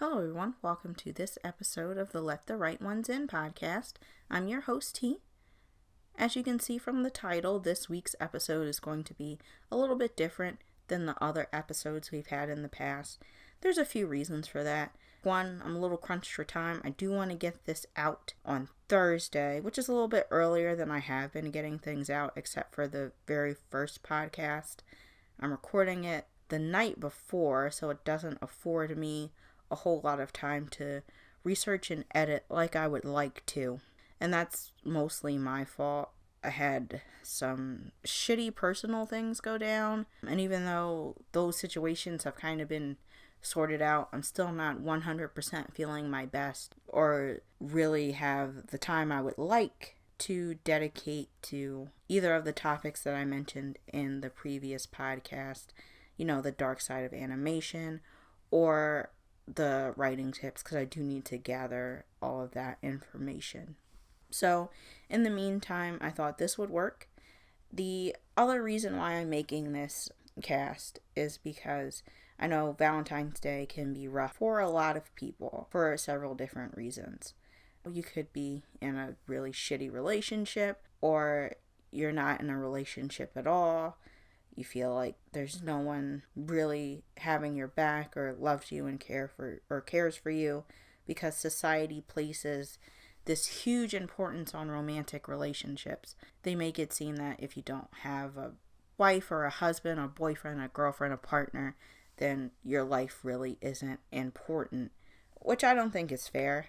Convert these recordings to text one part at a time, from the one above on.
Hello, everyone. Welcome to this episode of the Let the Right Ones In podcast. I'm your host, T. As you can see from the title, this week's episode is going to be a little bit different than the other episodes we've had in the past. There's a few reasons for that. One, I'm a little crunched for time. I do want to get this out on Thursday, which is a little bit earlier than I have been getting things out, except for the very first podcast. I'm recording it the night before, so it doesn't afford me a whole lot of time to research and edit like I would like to. And that's mostly my fault. I had some shitty personal things go down, and even though those situations have kind of been sorted out, I'm still not 100% feeling my best or really have the time I would like to dedicate to either of the topics that I mentioned in the previous podcast, the dark side of animation or the writing tips, because I do need to gather all of that information. So in the meantime, I thought this would work. The other reason why I'm making this cast is because I know Valentine's Day can be rough for a lot of people for several different reasons. You could be in a really shitty relationship, or you're not in a relationship at all. You feel like there's no one really having your back or loves you and cares for you, because society places this huge importance on romantic relationships. They make it seem that if you don't have a wife or a husband, a boyfriend, a girlfriend, a partner, then your life really isn't important, which I don't think is fair.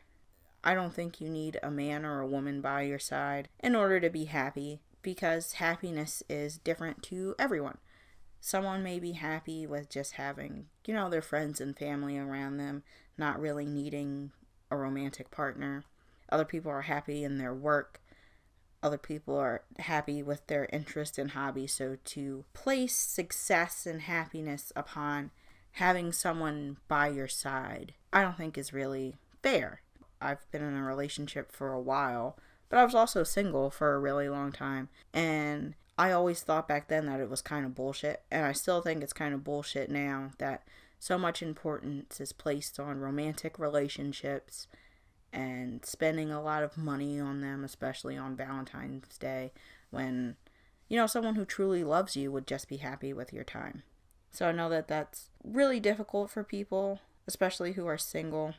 I don't think you need a man or a woman by your side in order to be happy, because happiness is different to everyone. Someone may be happy with just having, their friends and family around them, not really needing a romantic partner. Other people are happy in their work. Other people are happy with their interest and hobbies. So to place success and happiness upon having someone by your side, I don't think is really fair. I've been in a relationship for a while, but I was also single for a really long time, and I always thought back then that it was kind of bullshit, and I still think it's kind of bullshit now that so much importance is placed on romantic relationships and spending a lot of money on them, especially on Valentine's Day, when, someone who truly loves you would just be happy with your time. So I know that that's really difficult for people, especially who are single.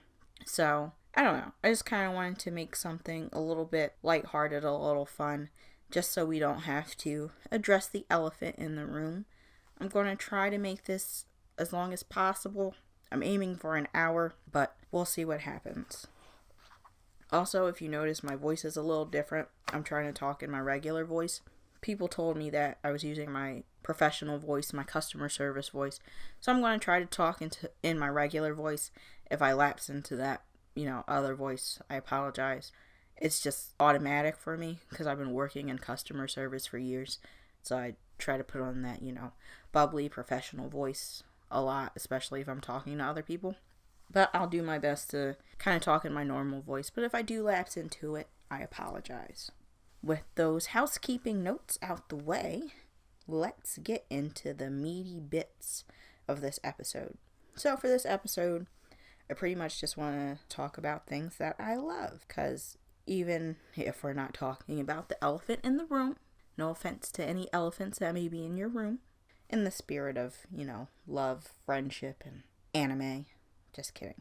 So I don't know. I just kind of wanted to make something a little bit lighthearted, a little fun, just so we don't have to address the elephant in the room. I'm going to try to make this as long as possible. I'm aiming for an hour, but we'll see what happens. Also, if you notice, my voice is a little different. I'm trying to talk in my regular voice. People told me that I was using my professional voice, my customer service voice. So I'm going to try to talk in my regular voice. If I lapse into that, other voice, I apologize. It's just automatic for me because I've been working in customer service for years. So I try to put on that, bubbly professional voice a lot, especially if I'm talking to other people. But I'll do my best to kind of talk in my normal voice. But if I do lapse into it, I apologize. With those housekeeping notes out the way, let's get into the meaty bits of this episode. So for this episode, I pretty much just want to talk about things that I love, because even if we're not talking about the elephant in the room, no offense to any elephants that may be in your room, in the spirit of, love, friendship, and anime. Just kidding.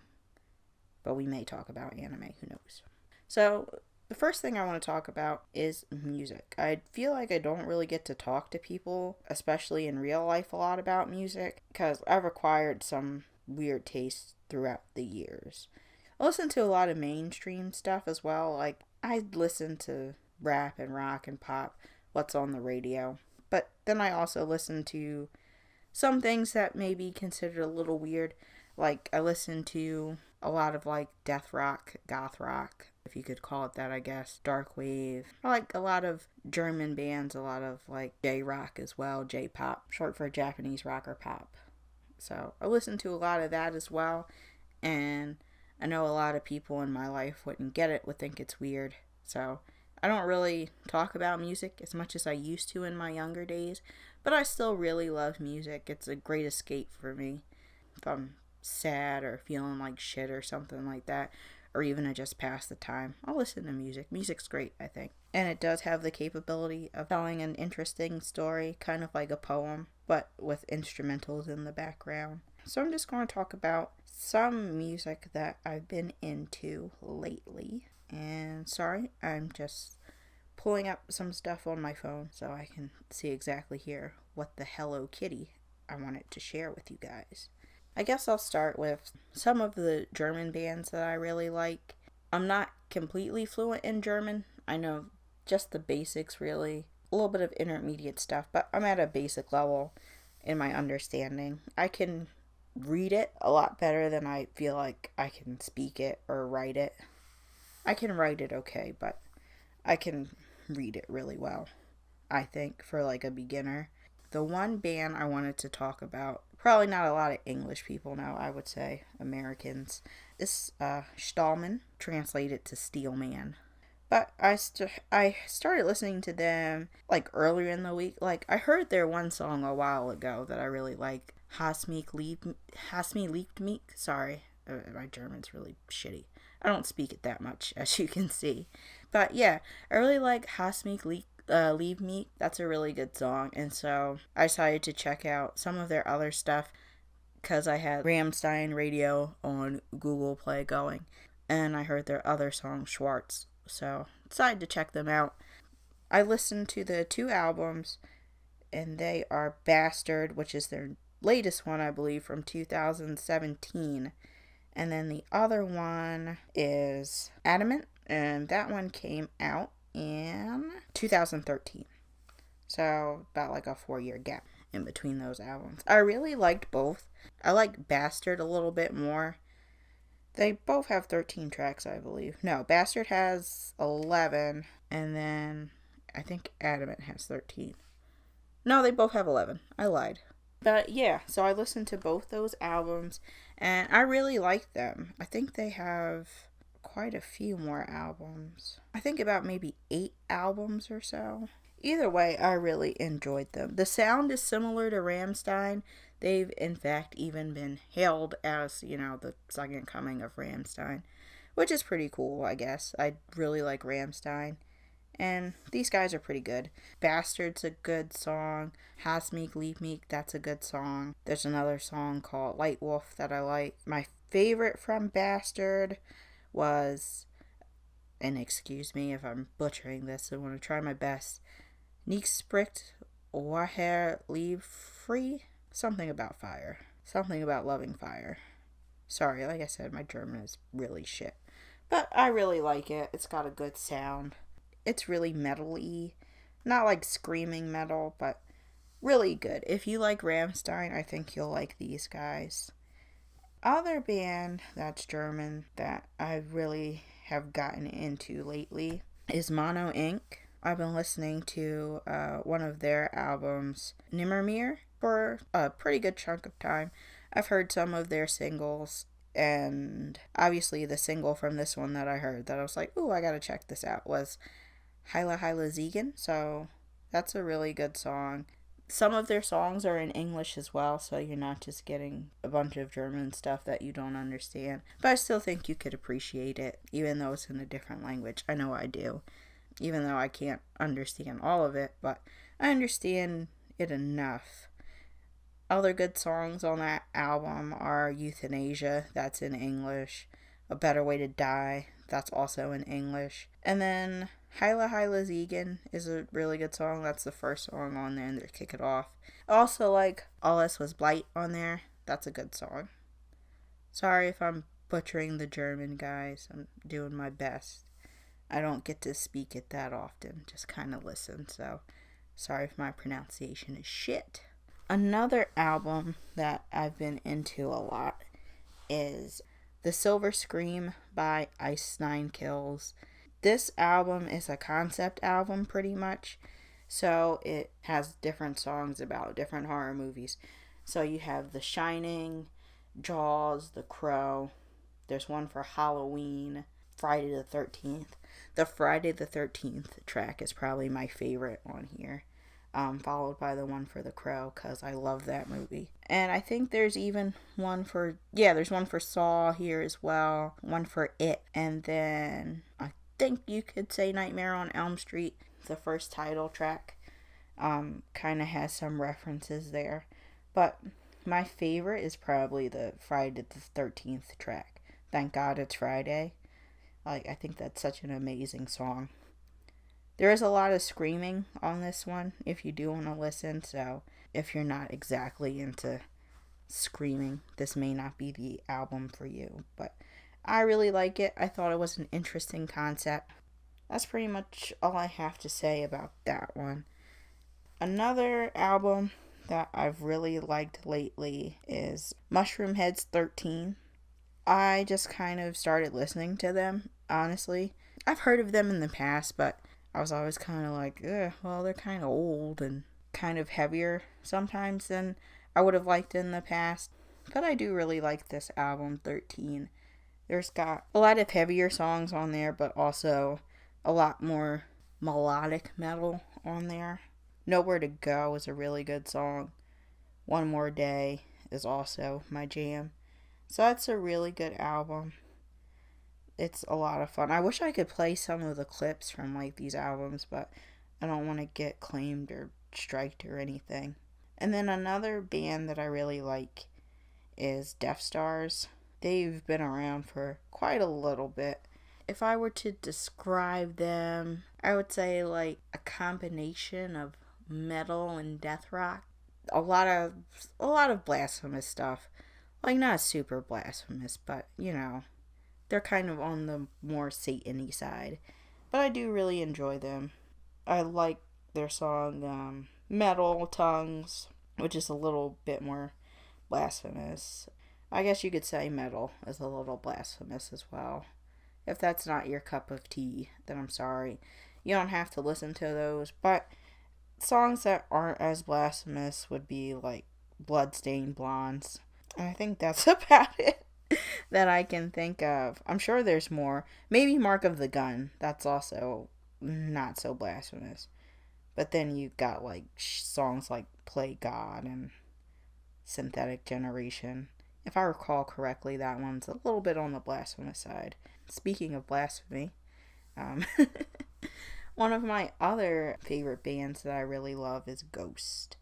But we may talk about anime, who knows. So the first thing I want to talk about is music. I feel like I don't really get to talk to people, especially in real life, a lot about music, because I've acquired some weird tastes throughout the years. I listen to a lot of mainstream stuff as well. Like, I listen to rap and rock and pop, what's on the radio. But then I also listen to some things that may be considered a little weird. Like, I listen to a lot of, death rock, goth rock, if you could call it that, I guess. Dark wave. I like a lot of German bands, a lot of, J-rock as well, J-pop, short for Japanese rock or pop. So I listen to a lot of that as well, and I know a lot of people in my life wouldn't get it, would think it's weird. So I don't really talk about music as much as I used to in my younger days, but I still really love music. It's a great escape for me. If I'm sad or feeling like shit or something like that, or even to just pass the time, I'll listen to music. Music's great, I think. And it does have the capability of telling an interesting story, kind of like a poem, but with instrumentals in the background. So I'm just going to talk about some music that I've been into lately. And sorry, I'm just pulling up some stuff on my phone so I can see exactly here what the Hello Kitty I wanted to share with you guys. I guess I'll start with some of the German bands that I really like. I'm not completely fluent in German. I know just the basics, really. A little bit of intermediate stuff, but I'm at a basic level in my understanding. I can read it a lot better than I feel like I can speak it or write it. I can write it okay, but I can read it really well, I think, for like a beginner. The one band I wanted to talk about, probably not a lot of English people know, I would say Americans, is Stallman, translated to Steelman. But I started listening to them like earlier in the week. Like I heard their one song a while ago that I really like. Hast me liebt mich. Sorry, my German's really shitty. I don't speak it that much, as you can see. But yeah, I really like Hast mich Leave Me. That's a really good song. And so I decided to check out some of their other stuff because I had Rammstein radio on Google Play going. And I heard their other song, Schwartz. So decided to check them out. I listened to the 2 albums, and they are Bastard, which is their latest one, I believe, from 2017. And then the other one is Adamant, and that one came out in 2013. So about like a 4-year gap in between those albums. I really liked both. I like Bastard a little bit more. They both have 13 tracks, I believe. No, Bastard has 11, and then I think Adamant has 13. No, they both have 11. I lied. But yeah, so I listened to both those albums, and I really like them. I think they have quite a few more albums. I think about maybe 8 albums or so. Either way, I really enjoyed them. The sound is similar to Rammstein. They've, in fact, even been hailed as, the second coming of Rammstein, which is pretty cool, I guess. I really like Rammstein, and these guys are pretty good. Bastard's a good song. Hast mich, Lieb mich, that's a good song. There's another song called Light Wolf that I like. My favorite from Bastard was, and excuse me if I'm butchering this, I want to try my best, Nicht spricht woher lieb free? Something about fire. Something about loving fire. Sorry, like I said, my German is really shit. But I really like it. It's got a good sound. It's really metal-y. Not like screaming metal, but really good. If you like Rammstein, I think you'll like these guys. Other band that's German that I really have gotten into lately is Mono Inc. I've been listening to one of their albums, Nimmermehr, for a pretty good chunk of time. I've heard some of their singles, and obviously the single from this one that I heard that I was like, ooh, I gotta check this out, was Heile Heile Ziegen, so that's a really good song. Some of their songs are in English as well, so you're not just getting a bunch of German stuff that you don't understand. But I still think you could appreciate it, even though it's in a different language. I know I do. Even though I can't understand all of it, but I understand it enough. Other good songs on that album are Euthanasia, that's in English. A Better Way to Die, that's also in English. And then Heile Heile Ziegen is a really good song. That's the first song on there, and they kick it off. Also, like, Alles was Blight on there. That's a good song. Sorry if I'm butchering the German, guys. I'm doing my best. I don't get to speak it that often, just kind of listen, so sorry if my pronunciation is shit. Another album that I've been into a lot is The Silver Scream by Ice Nine Kills. This album is a concept album pretty much, so it has different songs about different horror movies. So you have The Shining, Jaws, The Crow, there's one for Halloween, Friday the 13th. The Friday the 13th track is probably my favorite on here. followed by the one for The Crow, because I love that movie. And I think there's even one for, there's one for Saw here as well, one for It, and then I think you could say Nightmare on Elm Street, the first title track, kind of has some references there. But my favorite is probably the Friday the 13th track, Thank God It's Friday. Like, I think that's such an amazing song. There is a lot of screaming on this one if you do want to listen, so if you're not exactly into screaming, this may not be the album for you, but I really like it. I thought it was an interesting concept. That's pretty much all I have to say about that one. Another album that I've really liked lately is Mushroomhead's 13. I just kind of started listening to them, honestly. I've heard of them in the past, but I was always kind of like, well, they're kind of old and kind of heavier sometimes than I would have liked in the past. But I do really like this album, 13. There's got a lot of heavier songs on there, but also a lot more melodic metal on there. Nowhere to Go is a really good song. One More Day is also my jam. So that's a really good album. It's a lot of fun. I wish I could play some of the clips from like these albums, but I don't want to get claimed or striked or anything. And then another band that I really like is Death Stars. They've been around for quite a little bit. If I were to describe them, I would say like a combination of metal and death rock. A lot of blasphemous stuff. Like, not super blasphemous, but they're kind of on the more Satan-y side. But I do really enjoy them. I like their song, Metal Tongues, which is a little bit more blasphemous. I guess you could say metal is a little blasphemous as well. If that's not your cup of tea, then I'm sorry. You don't have to listen to those, but songs that aren't as blasphemous would be like Bloodstained Blondes. And I think that's about it that I can think of. I'm sure there's more. Maybe Mark of the Gun. That's also not so blasphemous. But then you've got like songs like Play God and Synthetic Generation. If I recall correctly, that one's a little bit on the blasphemous side. Speaking of blasphemy, one of my other favorite bands that I really love is Ghost.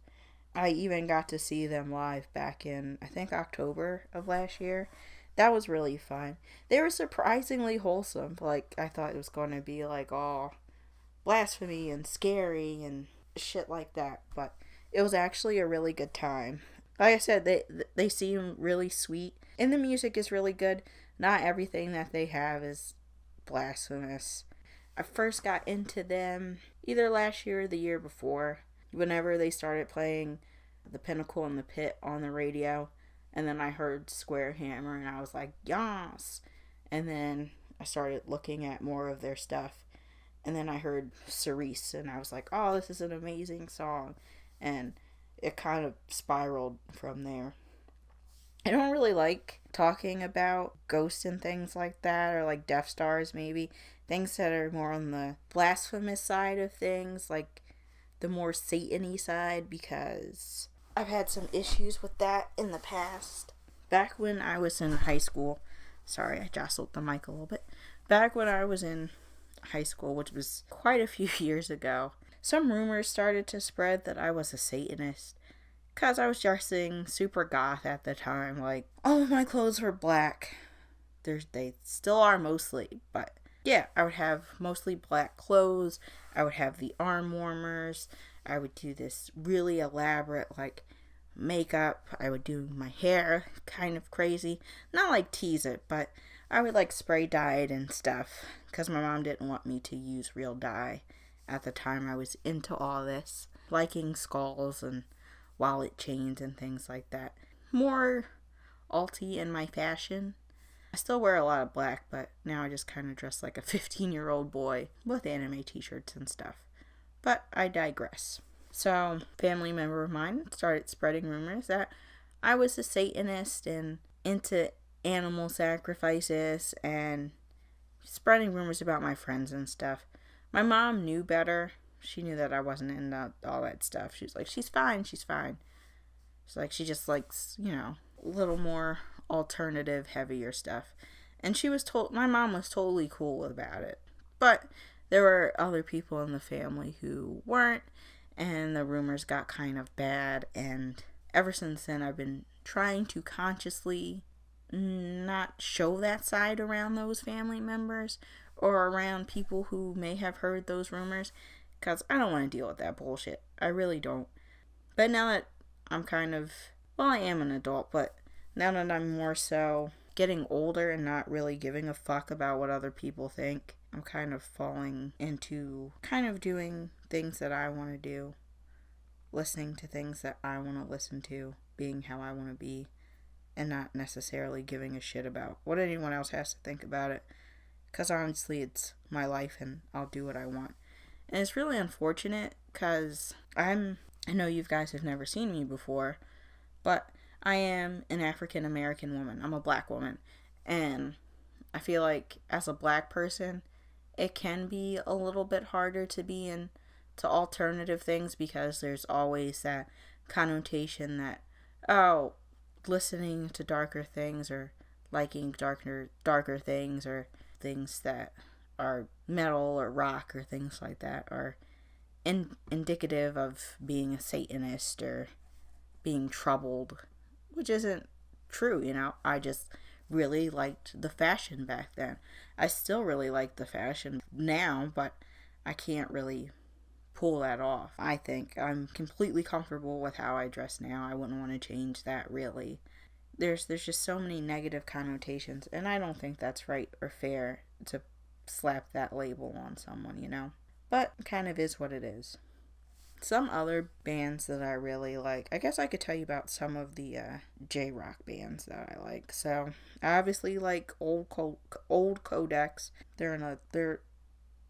I even got to see them live back in, I think, October of last year. That was really fun. They were surprisingly wholesome. Like, I thought it was going to be like all blasphemy and scary and shit like that. But it was actually a really good time. Like I said, they seem really sweet. And the music is really good. Not everything that they have is blasphemous. I first got into them either last year or the year before, whenever they started playing The Pinnacle and the Pit on the radio. And then I heard Square Hammer and I was like, yes! And then I started looking at more of their stuff. And then I heard Cerise and I was like, oh, this is an amazing song. And it kind of spiraled from there. I don't really like talking about ghosts and things like that, or like Death Stars maybe. Things that are more on the blasphemous side of things, like the more Satan-y side, because I've had some issues with that in the past. Back when I was in high school, sorry, I jostled the mic a little bit. Back when I was in high school, which was quite a few years ago, some rumors started to spread that I was a Satanist. Because I was dressing super goth at the time. Like, all of my clothes were black. They still are mostly. But yeah, I would have mostly black clothes. I would have the arm warmers. I would do this really elaborate, like, makeup. I would do my hair kind of crazy. Not like tease it, but I would like spray dye it and stuff. Because my mom didn't want me to use real dye. At the time I was into all this. Liking skulls and wallet chains and things like that. More alty in my fashion. I still wear a lot of black, but now I just kind of dress like a 15-year-old boy with anime t-shirts and stuff. But I digress. So, a family member of mine started spreading rumors that I was a Satanist and into animal sacrifices and spreading rumors about my friends and stuff. My mom knew better. she knew that I wasn't into all that stuff. She was like, she's fine, she's fine. She's like, she just likes, a little more alternative, heavier stuff. And my mom was totally cool about it. But there were other people in the family who weren't, and the rumors got kind of bad. And ever since then, I've been trying to consciously not show that side around those family members or around people who may have heard those rumors, because I don't want to deal with that bullshit. I really don't. But now that I'm I am an adult, but now that I'm more so getting older and not really giving a fuck about what other people think, I'm kind of falling into doing things that I want to do, listening to things that I want to listen to, being how I want to be, and not necessarily giving a shit about what anyone else has to think about it. Because honestly, it's my life and I'll do what I want. And it's really unfortunate because I know you guys have never seen me before, but I am an African American woman. I'm a black woman. And I feel like as a black person, it can be a little bit harder to be into alternative things because there's always that connotation that, oh, listening to darker things or liking darker things or things that are metal or rock or things like that are indicative of being a Satanist or being troubled, which isn't true. I just really liked the fashion back then. I still really like the fashion now, but I can't really pull that off. I think I'm completely comfortable with how I dress now. I wouldn't want to change that, really. There's just so many negative connotations, and I don't think that's right or fair to slap that label on someone. But it kind of is what it is. Some other bands that I really like, I guess I could tell you about some of the J-rock bands that I like. So, I obviously like Old Codex. Their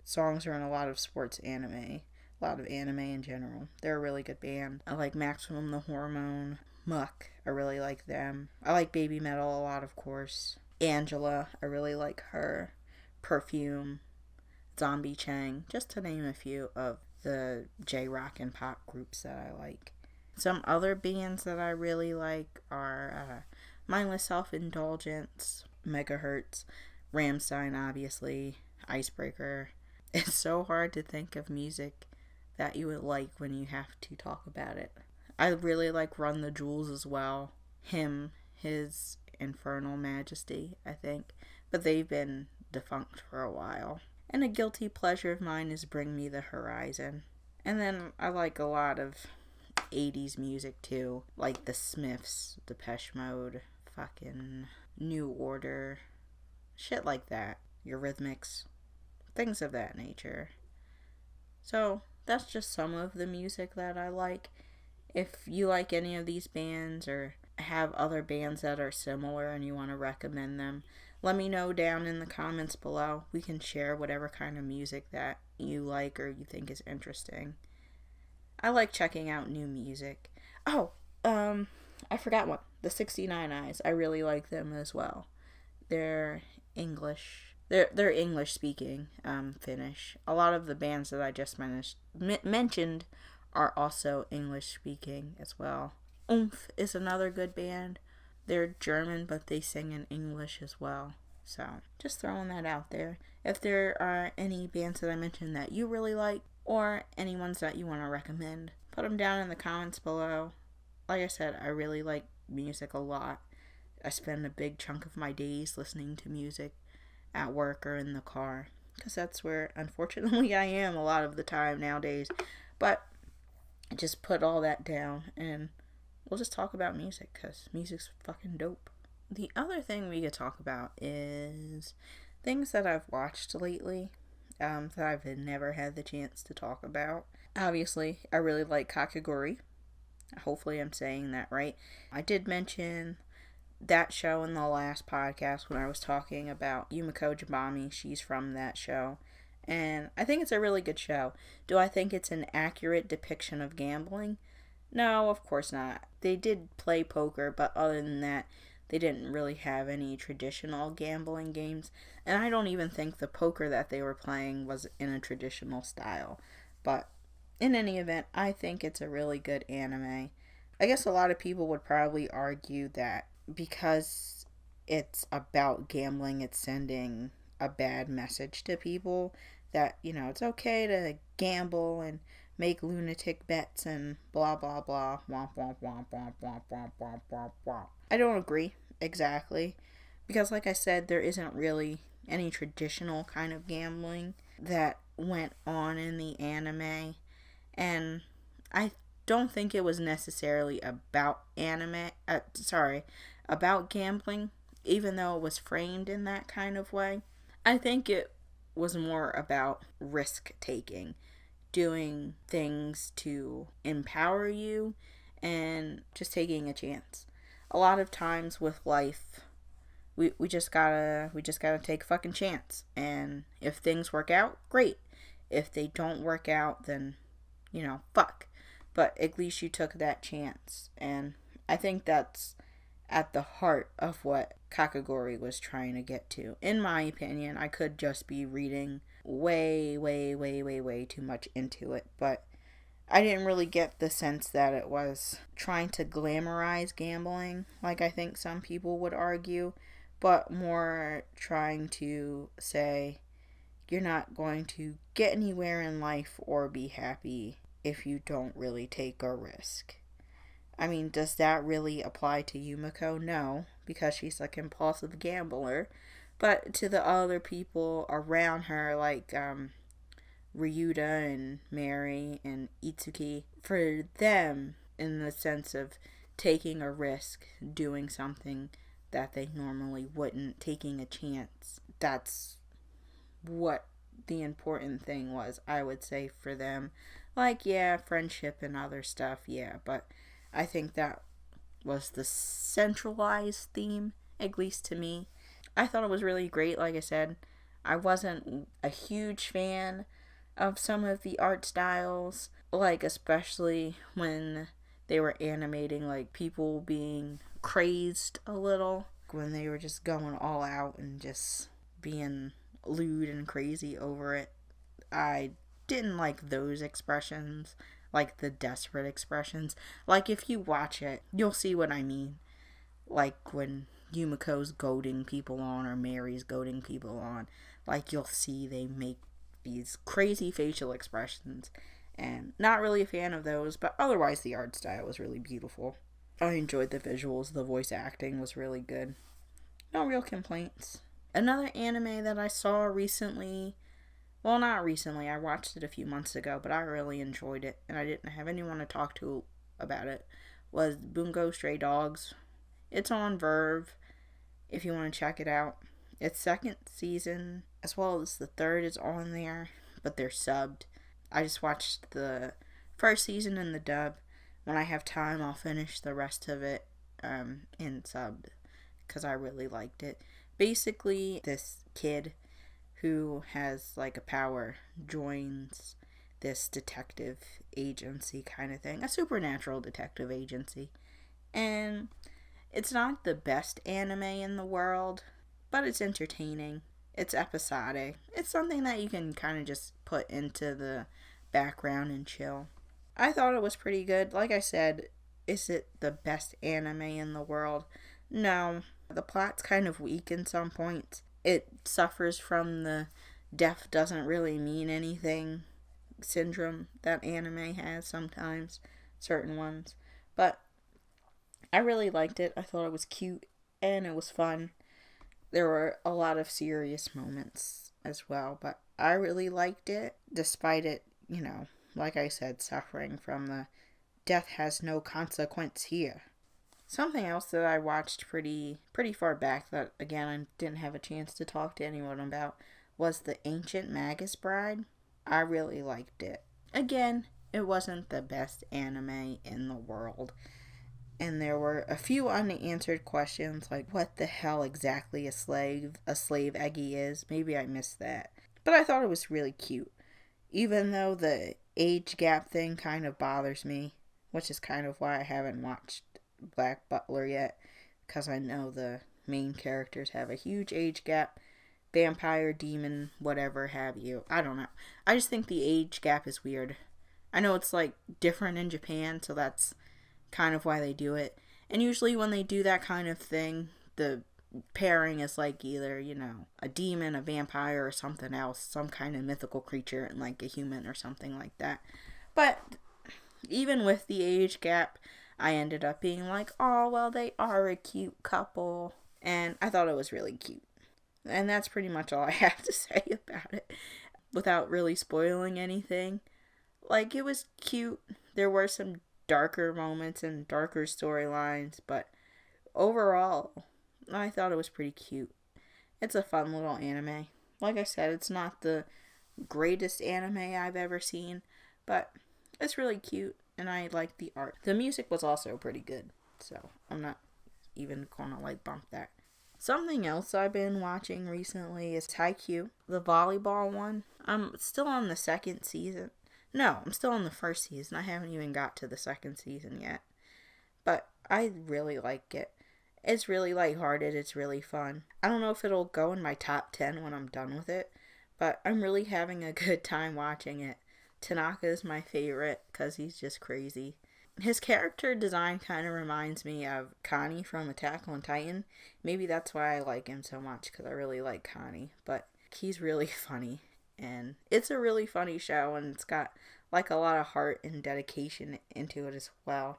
songs are in a lot of sports anime, a lot of anime in general. They're a really good band. I like Maximum the Hormone, Muck, I really like them. I like Baby Metal a lot, of course. Angela, I really like her. Perfume, Zombie Chang, just to name a few of the J-rock and pop groups that I like. Some other bands that I really like are Mindless Self-Indulgence, Megahertz, Rammstein, obviously, Icebreaker. It's so hard to think of music that you would like when you have to talk about it. I really like Run the Jewels as well. His Infernal Majesty, I think. But they've been defunct for a while. And a guilty pleasure of mine is Bring Me the Horizon. And then I like a lot of 80s music too. Like the Smiths, Depeche Mode, fucking New Order. Shit like that. Eurythmics. Things of that nature. So, that's just some of the music that I like. If you like any of these bands or have other bands that are similar and you want to recommend them, let me know down in the comments below. We can share whatever kind of music that you like or you think is interesting. I like checking out new music. Oh, I forgot one. The 69 Eyes. I really like them as well. They're English. They're English speaking, Finnish. A lot of the bands that I just mentioned are also English speaking as well. Oomph is another good band. They're German, but they sing in English as well. So, just throwing that out there. If there are any bands that I mentioned that you really like, or any ones that you want to recommend, put them down in the comments below. Like I said, I really like music a lot. I spend a big chunk of my days listening to music at work or in the car, because that's where, unfortunately, I am a lot of the time nowadays. But I just put all that down and we'll just talk about music, because music's fucking dope. The other thing we could talk about is things that I've watched lately that I've never had the chance to talk about. Obviously, I really like Kakegurui. Hopefully I'm saying that right. I did mention that show in the last podcast when I was talking about Yumiko Jabami. She's from that show. And I think it's a really good show. Do I think it's an accurate depiction of gambling? No, of course not. They did play poker, but other than that, they didn't really have any traditional gambling games. And I don't even think the poker that they were playing was in a traditional style. But In any event, I think it's a really good anime. I guess a lot of people would probably argue that because it's about gambling, it's sending a bad message to people that, it's okay to gamble and make lunatic bets and blah blah blah, womp womp womp womp womp womp womp womp womp. I don't agree exactly, because like I said, there isn't really any traditional kind of gambling that went on in the anime, and I don't think it was necessarily about gambling, even though it was framed in that kind of way. I think it was more about risk taking, doing things to empower you, and just taking a chance. A lot of times with life, we just gotta take a fucking chance. And if things work out, great. If they don't work out, then fuck. But at least you took that chance. And I think that's at the heart of what Kakagori was trying to get to. In my opinion, I could just be reading way, way, way, way, way too much into it, but I didn't really get the sense that it was trying to glamorize gambling, like I think some people would argue, but more trying to say you're not going to get anywhere in life or be happy if you don't really take a risk. I mean, does that really apply to Yumiko? No, because she's a compulsive gambler. But to the other people around her, like Ryuta and Mary and Itsuki, for them, in the sense of taking a risk, doing something that they normally wouldn't, taking a chance, that's what the important thing was, I would say, for them. Like, yeah, friendship and other stuff, yeah, but I think that was the centralized theme, at least to me. I thought it was really great. Like I said, I wasn't a huge fan of some of the art styles, like especially when they were animating like people being crazed a little, when they were just going all out and just being lewd and crazy over it. I didn't like those expressions, like the desperate expressions. Like, if you watch it, you'll see what I mean. Like when Yumiko's goading people on or Mary's goading people on, like, you'll see they make these crazy facial expressions, and not really a fan of those, but otherwise the art style was really beautiful. I enjoyed the visuals, the voice acting was really good. No real complaints. Another anime that I saw recently, well, not recently, I watched it a few months ago, but I really enjoyed it, and I didn't have anyone to talk to about it, was Bungo Stray Dogs. It's on Verve, if you want to check it out. Its second season, as well as the third, is on there, but they're subbed. I just watched the first season in the dub. When I have time, I'll finish the rest of it in subbed, because I really liked it. Basically, this kid who has like a power joins this detective agency kind of thing, a supernatural detective agency, and it's not the best anime in the world, but it's entertaining. It's episodic. It's something that you can kind of just put into the background and chill. I thought it was pretty good. Like I said, is it the best anime in the world? No. The plot's kind of weak in some points. It suffers from the death doesn't really mean anything syndrome that anime has sometimes, certain ones. But I really liked it. I thought it was cute and it was fun. There were a lot of serious moments as well, but I really liked it, despite it, like I said, suffering from the death has no consequence here. Something else that I watched pretty far back that, again, I didn't have a chance to talk to anyone about was The Ancient Magus Bride. I really liked it. Again, it wasn't the best anime in the world. And there were a few unanswered questions, like what the hell exactly a slave Eggie is. Maybe I missed that. But I thought it was really cute. Even though the age gap thing kind of bothers me, which is kind of why I haven't watched Black Butler yet, because I know the main characters have a huge age gap. Vampire, demon, whatever have you. I don't know. I just think the age gap is weird. I know it's like different in Japan, so that's kind of why they do it. And usually when they do that kind of thing, the pairing is like either, a demon, a vampire, or something else, some kind of mythical creature, and like a human or something like that. But even with the age gap, I ended up being like, oh, well, they are a cute couple. And I thought it was really cute. And that's pretty much all I have to say about it without really spoiling anything. Like, it was cute. There were some darker moments and darker storylines, but overall, I thought it was pretty cute. It's a fun little anime. Like I said, it's not the greatest anime I've ever seen, but it's really cute, and I like the art. The music was also pretty good, so I'm not even gonna bump that. Something else I've been watching recently is Haikyuu, the volleyball one. I'm still on the second season. No, I'm still on the first season. I haven't even got to the second season yet. But I really like it. It's really lighthearted. It's really fun. I don't know if it'll go in my top 10 when I'm done with it, but I'm really having a good time watching it. Tanaka is my favorite because he's just crazy. His character design kind of reminds me of Connie from Attack on Titan. Maybe that's why I like him so much, because I really like Connie. But he's really funny. And it's a really funny show, and it's got a lot of heart and dedication into it as well.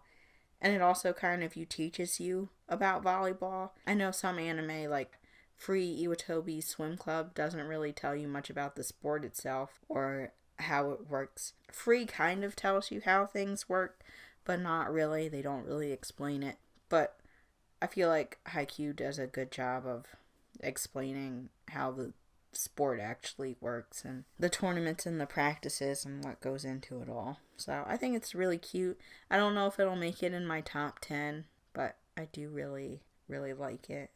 And it also kind of teaches you about volleyball. I know some anime like Free Iwatobi Swim Club doesn't really tell you much about the sport itself or how it works. Free kind of tells you how things work, but not really. They don't really explain it. But I feel like Haikyuu does a good job of explaining how the sport actually works and the tournaments and the practices and what goes into it all. So I think it's really cute. I don't know if it'll make it in my top 10, but I do really, really like it.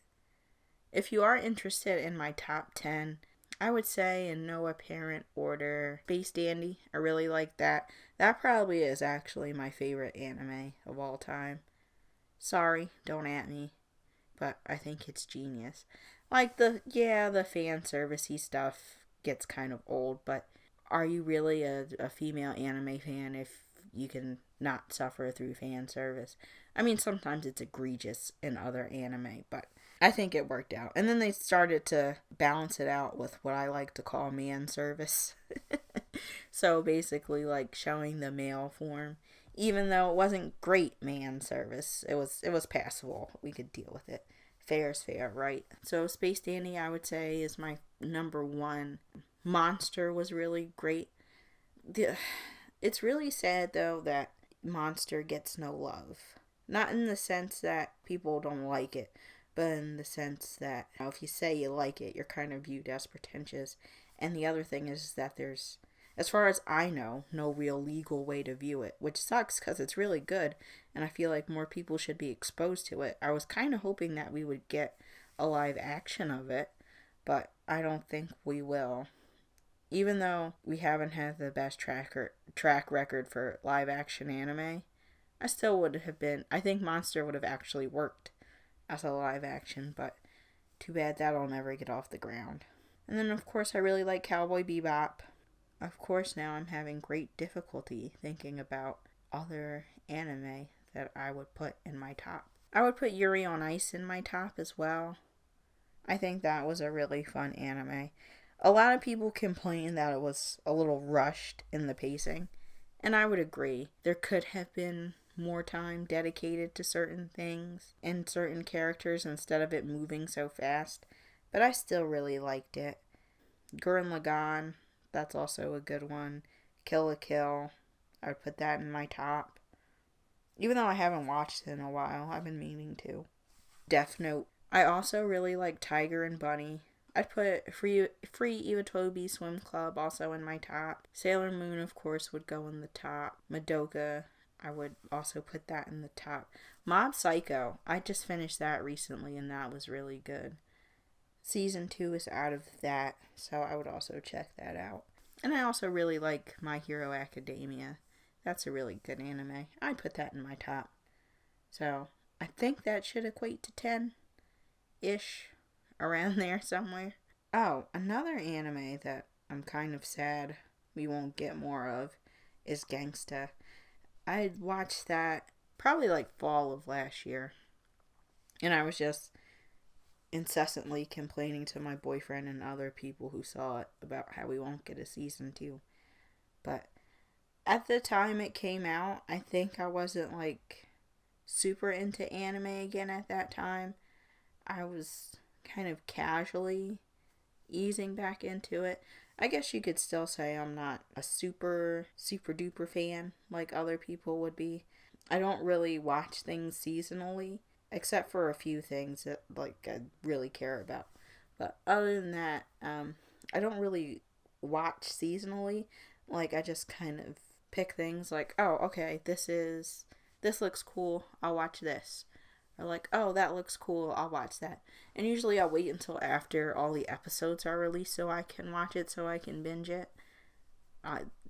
If you are interested in my top 10, I would say in no apparent order, Space Dandy. I really like that. That probably is actually my favorite anime of all time. Sorry, don't at me, but I think it's genius. The fan servicey stuff gets kind of old, but are you really a female anime fan if you can not suffer through fan service? I mean, sometimes it's egregious in other anime, but I think it worked out. And then they started to balance it out with what I like to call man service. So basically showing the male form. Even though it wasn't great man service, it was passable. We could deal with it. Fair is fair, right? So Space Dandy, I would say, is my number one. Monster was really great. It's really sad, though, that Monster gets no love. Not in the sense that people don't like it, but in the sense that if you say you like it, you're kind of viewed as pretentious. And the other thing is that there's, as far as I know, no real legal way to view it, which sucks because it's really good, and I feel like more people should be exposed to it. I was kind of hoping that we would get a live action of it, but I don't think we will. Even though we haven't had the best track record for live action anime, I still would have been, I think Monster would have actually worked as a live action, but too bad that'll never get off the ground. And then of course I really like Cowboy Bebop. Of course, now I'm having great difficulty thinking about other anime that I would put in my top. I would put Yuri on Ice in my top as well. I think that was a really fun anime. A lot of people complain that it was a little rushed in the pacing, and I would agree. There could have been more time dedicated to certain things and certain characters instead of it moving so fast, but I still really liked it. Gurren Lagann, that's also a good one. Kill la Kill, I would put that in my top. Even though I haven't watched it in a while, I've been meaning to. Death Note. I also really like Tiger and Bunny. I'd put Free Iwatobi Swim Club also in my top. Sailor Moon, of course, would go in the top. Madoka, I would also put that in the top. Mob Psycho, I just finished that recently and that was really good. Season 2 is out of that, so I would also check that out. And I also really like My Hero Academia. That's a really good anime. I'd put that in my top. So, I think that should equate to 10-ish. Around there somewhere. Oh, another anime that I'm kind of sad we won't get more of is gangsta. I watched that probably like fall of last year. And I was just incessantly complaining to my boyfriend and other people who saw it about how we won't get a season 2. But at the time it came out, I think I wasn't like super into anime again at that time. I was kind of casually easing back into it. I guess you could still say I'm not a super duper fan like other people would be. I don't really watch things seasonally except for a few things that like I really care about. But other than that, I don't really watch seasonally. Like I just kind of pick things like, oh, okay, this looks cool. I'll watch this. Or like, oh, that looks cool. I'll watch that. And usually I'll wait until after all the episodes are released so I can watch it, so I can binge it.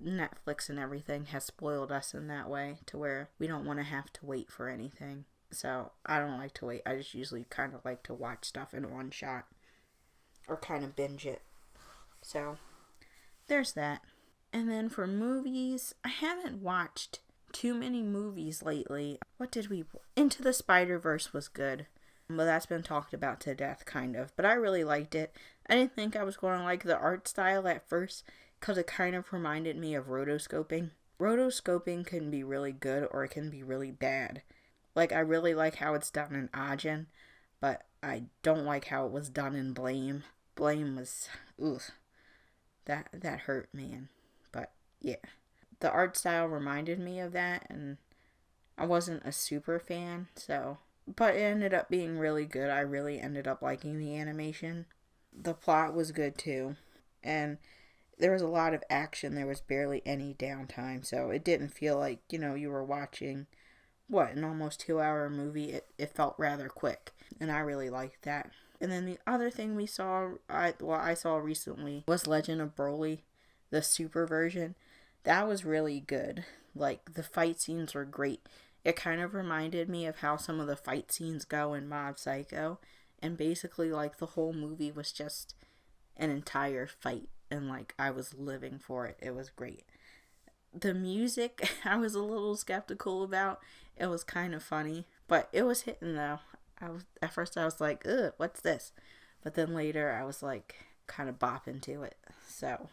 Netflix and everything has spoiled us in that way to where we don't want to have to wait for anything. So I don't like to wait. I just usually kind of like to watch stuff in one shot or kind of binge it. So there's that. And then for movies, I haven't watched too many movies lately. What did we... Into the Spider-Verse was good. But that's been talked about to death, kind of. But I really liked it. I didn't think I was going to like the art style at first because it kind of reminded me of rotoscoping. Rotoscoping can be really good or it can be really bad. Like, I really like how it's done in Ajin, but I don't like how it was done in Blame. Blame was... Ugh. That hurt, man. But, yeah. The art style reminded me of that, and I wasn't a super fan, so... But it ended up being really good. I really ended up liking the animation. The plot was good, too. And there was a lot of action. There was barely any downtime, so it didn't feel like, you were watching... an almost 2-hour movie. It felt rather quick, and I really liked that. And then the other thing we saw, I saw recently, was Legend of Broly, the super version. That was really good. Like, the fight scenes were great. It kind of reminded me of how some of the fight scenes go in Mob Psycho, and basically, like, the whole movie was just an entire fight, and, like, I was living for it. It was great. The music, I was a little skeptical about. It was kind of funny, but it was hitting though. At first I was like, ugh, what's this? But then later I was like, kind of bopping to it. So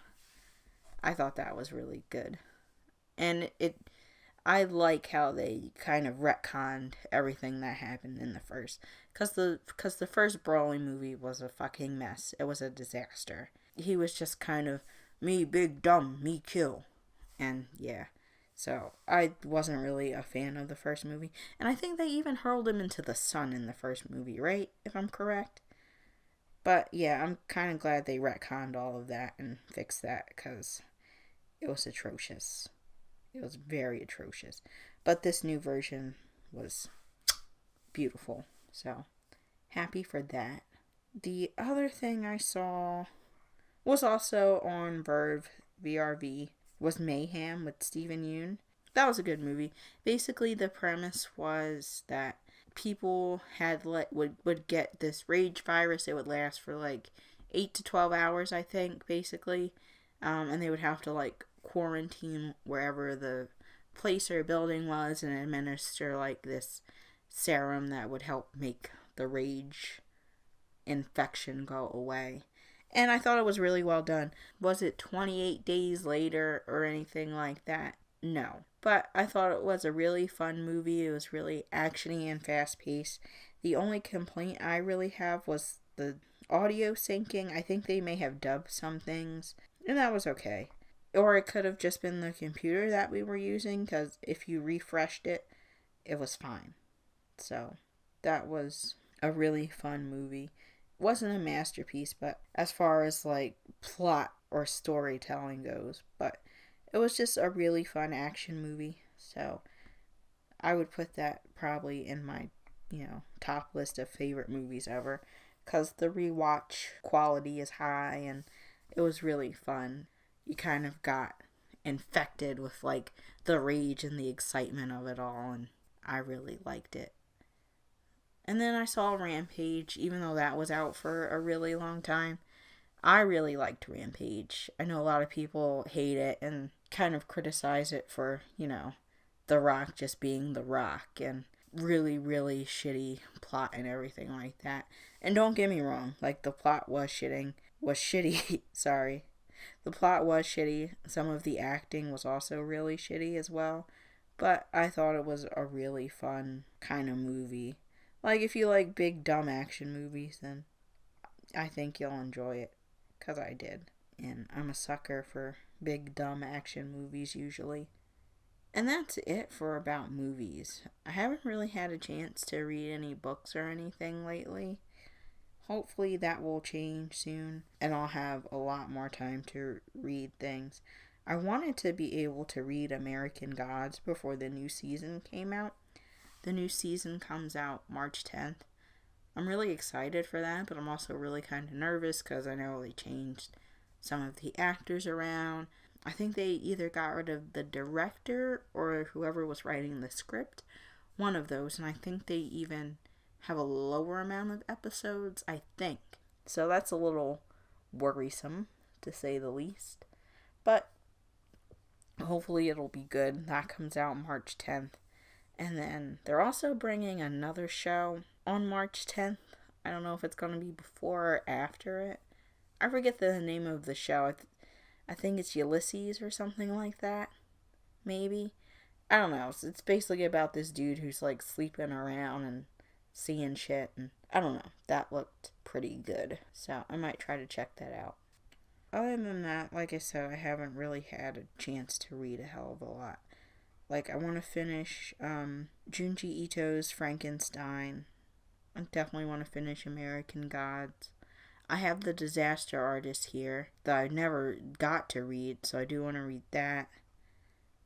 I thought that was really good. And I like how they kind of retconned everything that happened in the first. Because the first Broly movie was a fucking mess. It was a disaster. He was just kind of, me big dumb, me kill. And yeah, so I wasn't really a fan of the first movie. And I think they even hurled him into the sun in the first movie, right? If I'm correct. But yeah, I'm kind of glad they retconned all of that and fixed that because it was atrocious. It was very atrocious. But this new version was beautiful. So happy for that. The other thing I saw was also on Verve VRV. Was Mayhem with Steven Yeun. That was a good movie. Basically, the premise was that people would get this rage virus. It would last for like 8 to 12 hours, I think, basically. And they would have to like quarantine wherever the place or building was and administer like this serum that would help make the rage infection go away. And I thought it was really well done. Was it 28 days later or anything like that? No. But I thought it was a really fun movie. It was really actiony and fast-paced. The only complaint I really have was the audio syncing. I think they may have dubbed some things, and that was okay. Or it could have just been the computer that we were using, because if you refreshed it, it was fine. So, that was a really fun movie. Wasn't a masterpiece, but as far as like plot or storytelling goes, but it was just a really fun action movie. So I would put that probably in my top list of favorite movies ever, because the rewatch quality is high and it was really fun. You kind of got infected with like the rage and the excitement of it all, and I really liked it. And then I saw Rampage, even though that was out for a really long time. I really liked Rampage. I know a lot of people hate it and kind of criticize it for, The Rock just being The Rock and really, really shitty plot and everything like that. And don't get me wrong, like, the plot was shitty, sorry. The plot was shitty. Some of the acting was also really shitty as well. But I thought it was a really fun kind of movie. Like, if you like big, dumb action movies, then I think you'll enjoy it. Because I did. And I'm a sucker for big, dumb action movies usually. And that's it for about movies. I haven't really had a chance to read any books or anything lately. Hopefully that will change soon, and I'll have a lot more time to read things. I wanted to be able to read American Gods before the new season came out. The new season comes out March 10th. I'm really excited for that, but I'm also really kind of nervous because I know they changed some of the actors around. I think they either got rid of the director or whoever was writing the script. One of those, and I think they even have a lower amount of episodes, I think. So that's a little worrisome, to say the least. But hopefully it'll be good. That comes out March 10th. And then they're also bringing another show on March 10th. I don't know if it's going to be before or after it. I forget the name of the show. I think it's Ulysses or something like that. Maybe. I don't know. It's basically about this dude who's like sleeping around and seeing shit, and I don't know, that looked pretty good, so I might try to check that out. Other than that, like I said, I haven't really had a chance to read a hell of a lot. Like, I want to finish Junji Ito's Frankenstein. I definitely want to finish American Gods. I have The Disaster Artist here that I never got to read, so I do want to read that.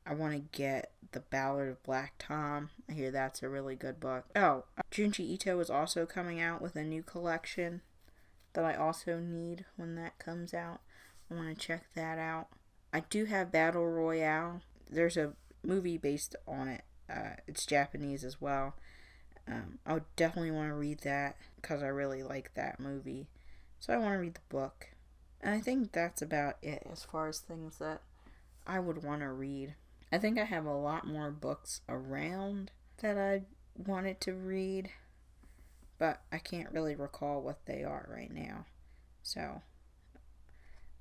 I want to get The Ballad of Black Tom. I hear that's a really good book. Oh, Junji Ito is also coming out with a new collection that I also need when that comes out. I want to check that out. I do have Battle Royale. There's a movie based on it. It's Japanese as well. I would definitely want to read that because I really like that movie. So I want to read the book. And I think that's about it as far as things that I would want to read. I think I have a lot more books around that I wanted to read, but I can't really recall what they are right now. So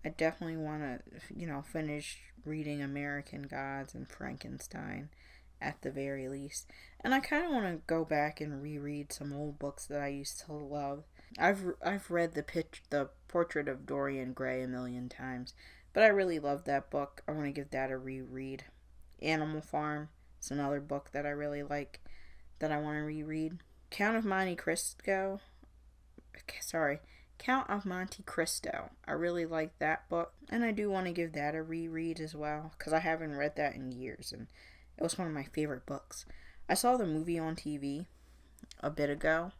I definitely want to, finish reading American Gods and Frankenstein at the very least. And I kind of want to go back and reread some old books that I used to love. I've read the Portrait of Dorian Gray a million times, but I really love that book. I want to give that a reread. Animal Farm is another book that I really like that I want to reread. Count of Monte Cristo. I really like that book, and I do want to give that a reread as well because I haven't read that in years, and it was one of my favorite books. I saw the movie on TV a bit ago,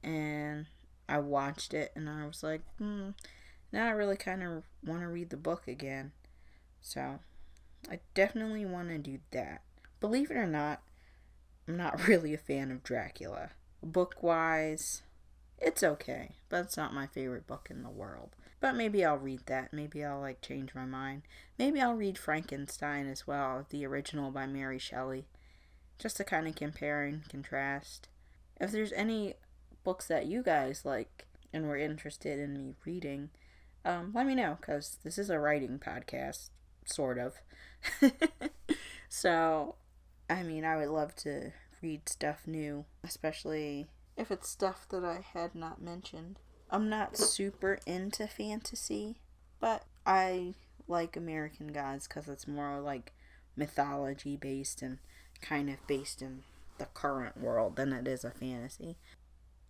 and I watched it, and I was like, now I really kind of want to read the book again. So I definitely want to do that. Believe it or not, I'm not really a fan of Dracula. Book-wise, it's okay, but it's not my favorite book in the world. But maybe I'll read that. Maybe I'll, change my mind. Maybe I'll read Frankenstein as well, the original by Mary Shelley, just to kind of compare and contrast. If there's any books that you guys like and were interested in me reading, let me know, because this is a writing podcast, sort of. So, I would love to read stuff new, especially if it's stuff that I had not mentioned. I'm not super into fantasy, but I like American Gods because it's more like mythology based and kind of based in the current world than it is a fantasy.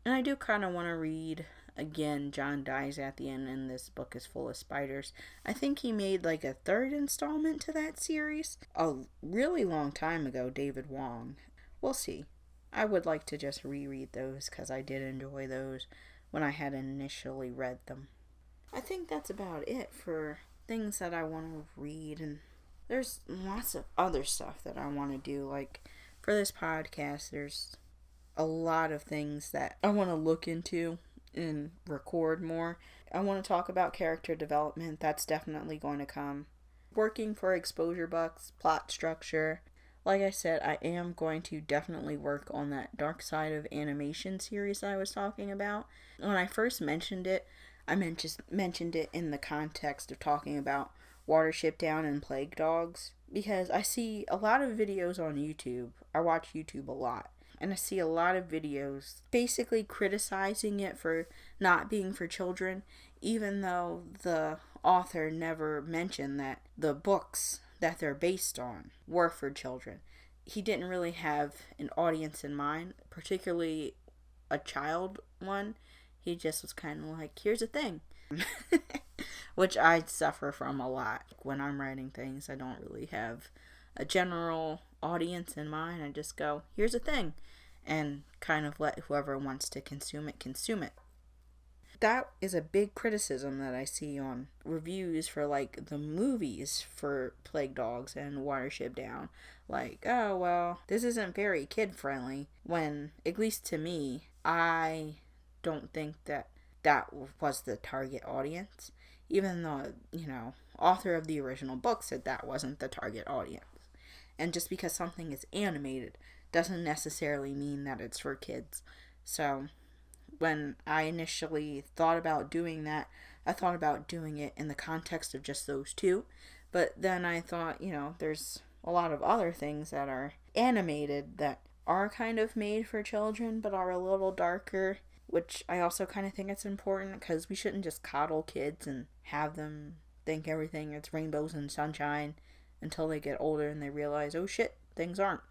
And I do kind of want to read, again, John Dies at the End and This Book is Full of Spiders. I think he made a third installment to that series a really long time ago, David Wong. We'll see. I would like to just reread those because I did enjoy those when I had initially read them. I think that's about it for things that I want to read, and there's lots of other stuff that I want to do. For this podcast, there's a lot of things that I want to look into and record more. I want to talk about character development. That's definitely going to come. Working for exposure bucks, plot structure. Like I said, I am going to definitely work on that Dark Side of Animation series I was talking about. When I first mentioned it, I mentioned it in the context of talking about Watership Down and Plague Dogs, because I see a lot of videos on YouTube. I watch YouTube a lot, and I see a lot of videos basically criticizing it for not being for children, even though the author never mentioned that the books that they're based on were for children. He didn't really have an audience in mind, particularly a child one. He just was kind of like, here's a thing. Which I suffer from a lot. When I'm writing things, I don't really have a general audience in mind. I just go, here's a thing, and kind of let whoever wants to consume it consume it. That is a big criticism that I see on reviews for like the movies for Plague Dogs and Watership Down. Like, oh well, this isn't very kid friendly, when at least to me, I don't think that was the target audience, even though, author of the original book said that wasn't the target audience. And just because something is animated doesn't necessarily mean that it's for kids. So when I initially thought about doing that, I thought about doing it in the context of just those two. But then I thought, there's a lot of other things that are animated that are kind of made for children but are a little darker, which I also kind of think it's important, because we shouldn't just coddle kids and have them think everything is rainbows and sunshine until they get older and they realize, oh shit, things aren't.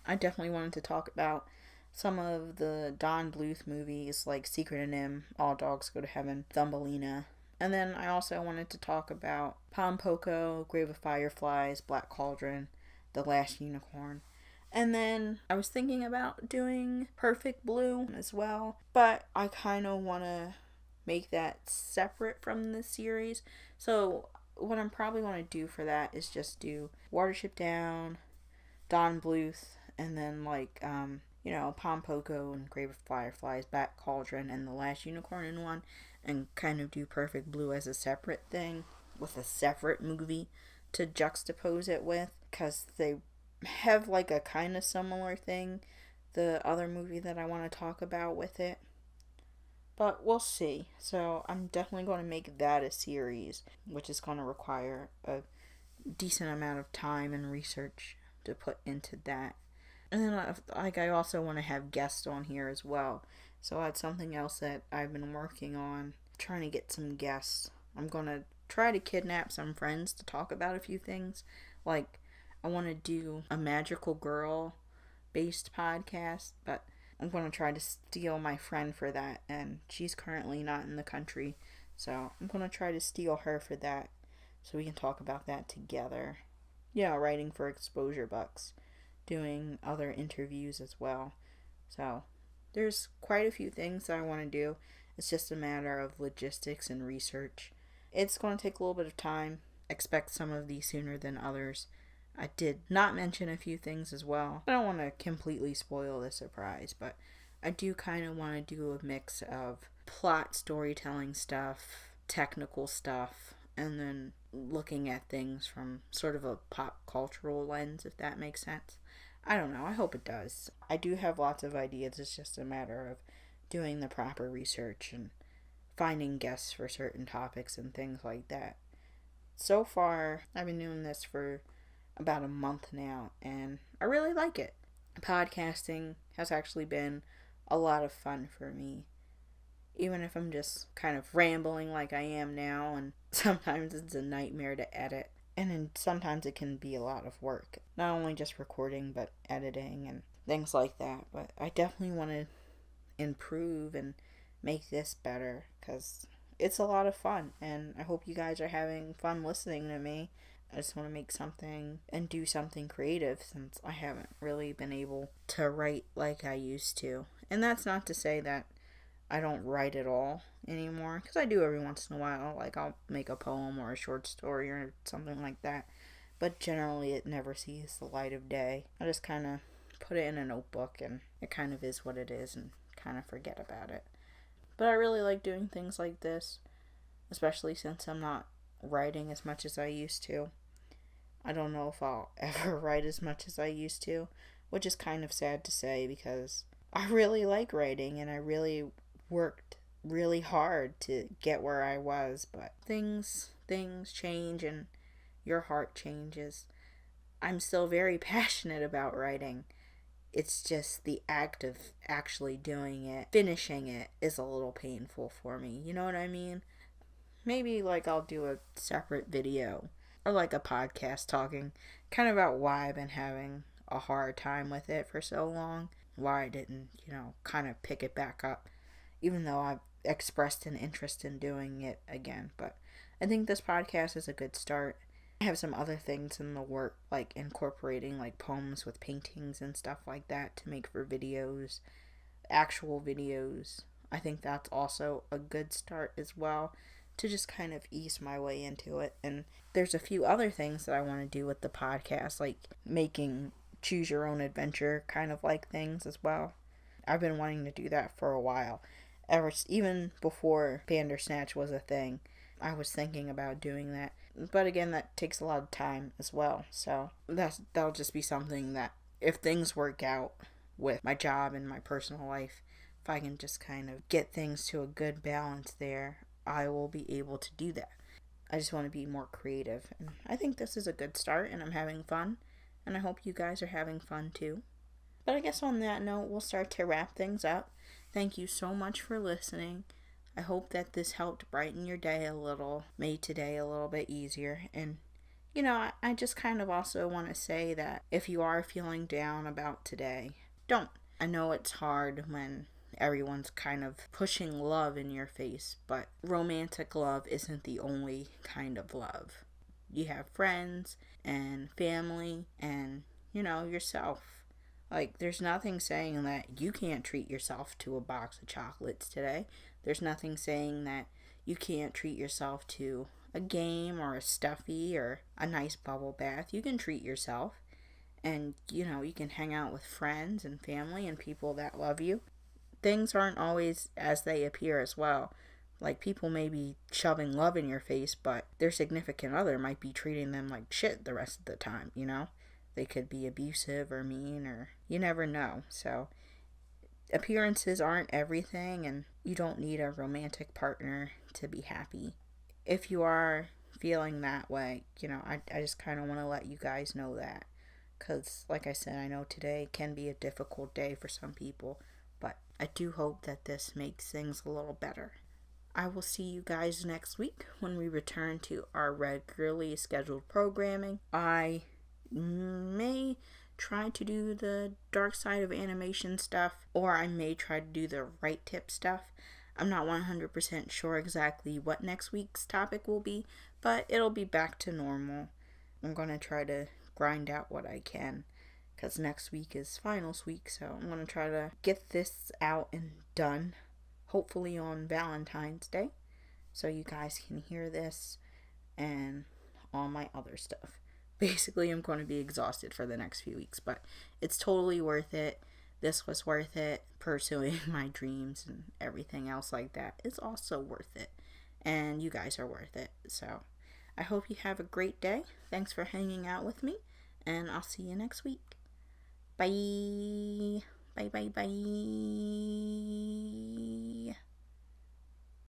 I definitely wanted to talk about some of the Don Bluth movies, like Secret of Nim, All Dogs Go to Heaven, Thumbelina. And then I also wanted to talk about Pom Poko, Grave of Fireflies, Black Cauldron, The Last Unicorn. And then I was thinking about doing Perfect Blue as well, but I kind of want to make that separate from the series. So what I'm probably going to do for that is just do Watership Down, Don Bluth, and then Pom Poko and Grave of Fireflies, Black Cauldron, and The Last Unicorn in one, and kind of do Perfect Blue as a separate thing with a separate movie to juxtapose it with, because they have like a kind of similar thing, the other movie that I want to talk about with it. But we'll see. So I'm definitely going to make that a series, which is going to require a decent amount of time and research to put into that. And then I also want to have guests on here as well. So that's something else that I've been working on, trying to get some guests. I'm going to try to kidnap some friends to talk about a few things. Like, I want to do a magical girl based podcast, but I'm going to try to steal my friend for that, and she's currently not in the country, so I'm going to try to steal her for that so we can talk about that together. Yeah, writing for Exposure Bucks, doing other interviews as well. So there's quite a few things that I want to do. It's just a matter of logistics and research. It's going to take a little bit of time. Expect some of these sooner than others. I did not mention a few things as well. I don't want to completely spoil the surprise, but I do kind of want to do a mix of plot storytelling stuff, technical stuff, and then looking at things from sort of a pop cultural lens, if that makes sense. I don't know. I hope it does. I do have lots of ideas. It's just a matter of doing the proper research and finding guests for certain topics and things like that. So far, I've been doing this for about a month now, and I really like it. Podcasting has actually been a lot of fun for me, even if I'm just kind of rambling like I am now, and sometimes it's a nightmare to edit, and then sometimes it can be a lot of work, not only just recording but editing and things like that. But I definitely want to improve and make this better, because it's a lot of fun, and I hope you guys are having fun listening to me. I just want to make something and do something creative, since I haven't really been able to write like I used to. And that's not to say that I don't write at all anymore, because I do every once in a while. Like, I'll make a poem or a short story or something like that. But generally it never sees the light of day. I just kind of put it in a notebook, and it kind of is what it is, and kind of forget about it. But I really like doing things like this, especially since I'm not writing as much as I used to. I don't know if I'll ever write as much as I used to, which is kind of sad to say because I really like writing and I really worked really hard to get where I was, but things change and your heart changes. I'm still very passionate about writing. It's just the act of actually doing it, finishing it, is a little painful for me. You know what I mean? Maybe like I'll do a separate video or like a podcast talking kind of about why I've been having a hard time with it for so long. Why I didn't, kind of pick it back up, even though I've expressed an interest in doing it again. But I think this podcast is a good start. I have some other things in the work, like incorporating like poems with paintings and stuff like that to make for videos, actual videos. I think that's also a good start as well to just kind of ease my way into it. And there's a few other things that I want to do with the podcast, like making choose your own adventure kind of like things as well. I've been wanting to do that for a while. Even before Bandersnatch was a thing, I was thinking about doing that. But again, that takes a lot of time as well. So that'll just be something that if things work out with my job and my personal life, if I can just kind of get things to a good balance there, I will be able to do that. I just want to be more creative. And I think this is a good start and I'm having fun. And I hope you guys are having fun too. But I guess on that note, we'll start to wrap things up. Thank you so much for listening. I hope that this helped brighten your day a little, made today a little bit easier. And, I just kind of also want to say that if you are feeling down about today, don't. I know it's hard when everyone's kind of pushing love in your face, but romantic love isn't the only kind of love. You have friends and family and, yourself. Like, there's nothing saying that you can't treat yourself to a box of chocolates today. There's nothing saying that you can't treat yourself to a game or a stuffy or a nice bubble bath. You can treat yourself and, you can hang out with friends and family and people that love you. Things aren't always as they appear as well. Like, people may be shoving love in your face, but their significant other might be treating them like shit the rest of the time, They could be abusive or mean, or you never know. So, appearances aren't everything, and you don't need a romantic partner to be happy. If you are feeling that way, I just kind of want to let you guys know that. Because, like I said, I know today can be a difficult day for some people, but I do hope that this makes things a little better. I will see you guys next week when we return to our regularly scheduled programming. I may try to do the dark side of animation stuff, or I may try to do the right tip stuff. I'm not 100% sure exactly what next week's topic will be, but it'll be back to normal. I'm going to try to grind out what I can, because next week is finals week, so I'm going to try to get this out and done, hopefully on Valentine's Day, so you guys can hear this and all my other stuff. Basically, I'm going to be exhausted for the next few weeks, but it's totally worth it. This was worth it. Pursuing my dreams and everything else like that is also worth it. And you guys are worth it. So, I hope you have a great day. Thanks for hanging out with me, and I'll see you next week. Bye. Bye, bye, bye.